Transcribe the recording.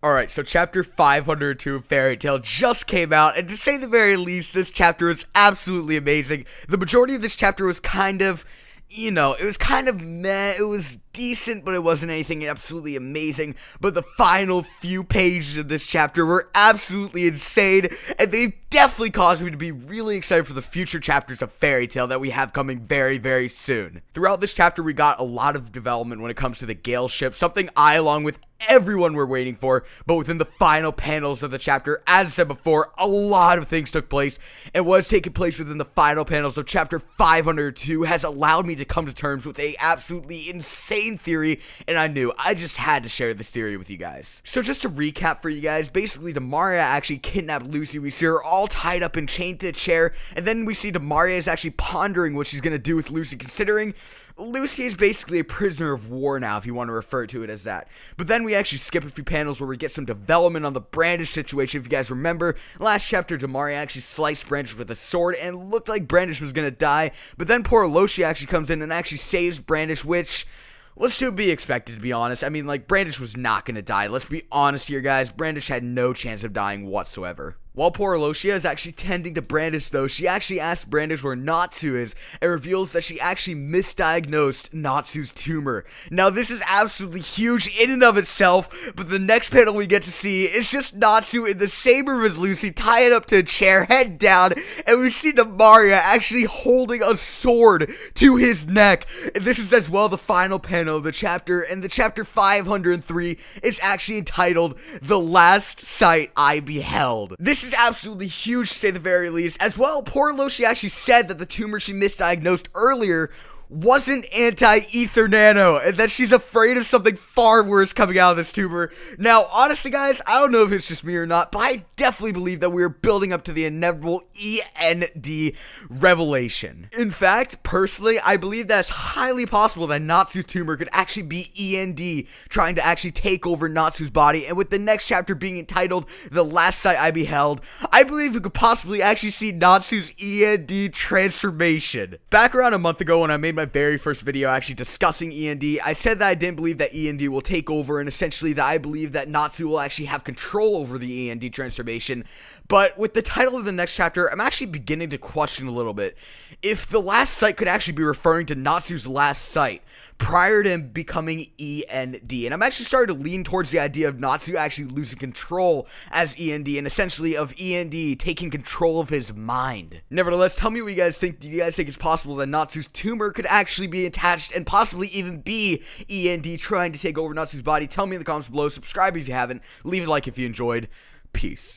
Alright, so chapter 502 of Fairy Tail just came out, and to say the very least, this chapter was absolutely amazing. The majority of this chapter was kind of, it was kind of meh. It was decent, but it wasn't anything absolutely amazing. But the final few pages of this chapter were absolutely insane, and they definitely caused me to be really excited for the future chapters of Fairy Tail that we have coming very, very soon. Throughout this chapter, we got a lot of development when it comes to the Gale ship, something I, along with everyone, were waiting for. But within the final panels of the chapter, as I said before, a lot of things took place, and what has taken place within the final panels of chapter 502 has allowed me to come to terms with a absolutely insane theory, and I just had to share this theory with you guys. So just to recap for you guys, basically Demaria actually kidnapped Lucy. We see her all tied up and chained to a chair, and then we see Demaria is actually pondering what she's gonna do with Lucy, considering Lucy is basically a prisoner of war now, if you want to refer to it as that. But then we actually skip a few panels where we get some development on the Brandish situation. If you guys remember, last chapter, Demaria actually sliced Brandish with a sword and looked like Brandish was gonna die. But then poor Loshi actually comes in and actually saves Brandish, which was to be expected, to be honest. I mean, Brandish was not gonna die. Let's be honest here, guys. Brandish had no chance of dying whatsoever. While poor Alocia is actually tending to Brandish, though, she actually asks Brandish where Natsu is and reveals that she actually misdiagnosed Natsu's tumor. Now, this is absolutely huge in and of itself, but the next panel we get to see is just Natsu in the same room as Lucy, tied up to a chair, head down, and we see Demaria actually holding a sword to his neck. And this is as well the final panel of the chapter, and the chapter 503 is actually entitled The Last Sight I Beheld. This is absolutely huge, to say the very least. As well, poor Loshi actually said that the tumor she misdiagnosed earlier wasn't anti-ether nano, and that she's afraid of something far worse coming out of this tumor. Now, honestly, guys, I don't know if it's just me or not, but I definitely believe that we are building up to the inevitable E.N.D. revelation. In fact, personally, I believe that it's highly possible that Natsu's tumor could actually be E.N.D. trying to actually take over Natsu's body, and with the next chapter being entitled The Last Sight I Beheld, I believe we could possibly actually see Natsu's E.N.D. transformation. Back around a month ago when I made my very first video actually discussing E.N.D, I said that I didn't believe that E.N.D will take over, and essentially that I believe that Natsu will actually have control over the E.N.D transformation. But with the title of the next chapter, I'm actually beginning to question a little bit if the last sight could actually be referring to Natsu's last sight prior to him becoming E.N.D. And I'm actually starting to lean towards the idea of Natsu actually losing control as E.N.D, and essentially of E.N.D taking control of his mind. Nevertheless, tell me what you guys think. Do you guys think it's possible that Natsu's tumor could actually be attached and possibly even be E.N.D trying to take over Natsu's body? Tell me in the comments below. Subscribe if you haven't. Leave a like if you enjoyed. Peace.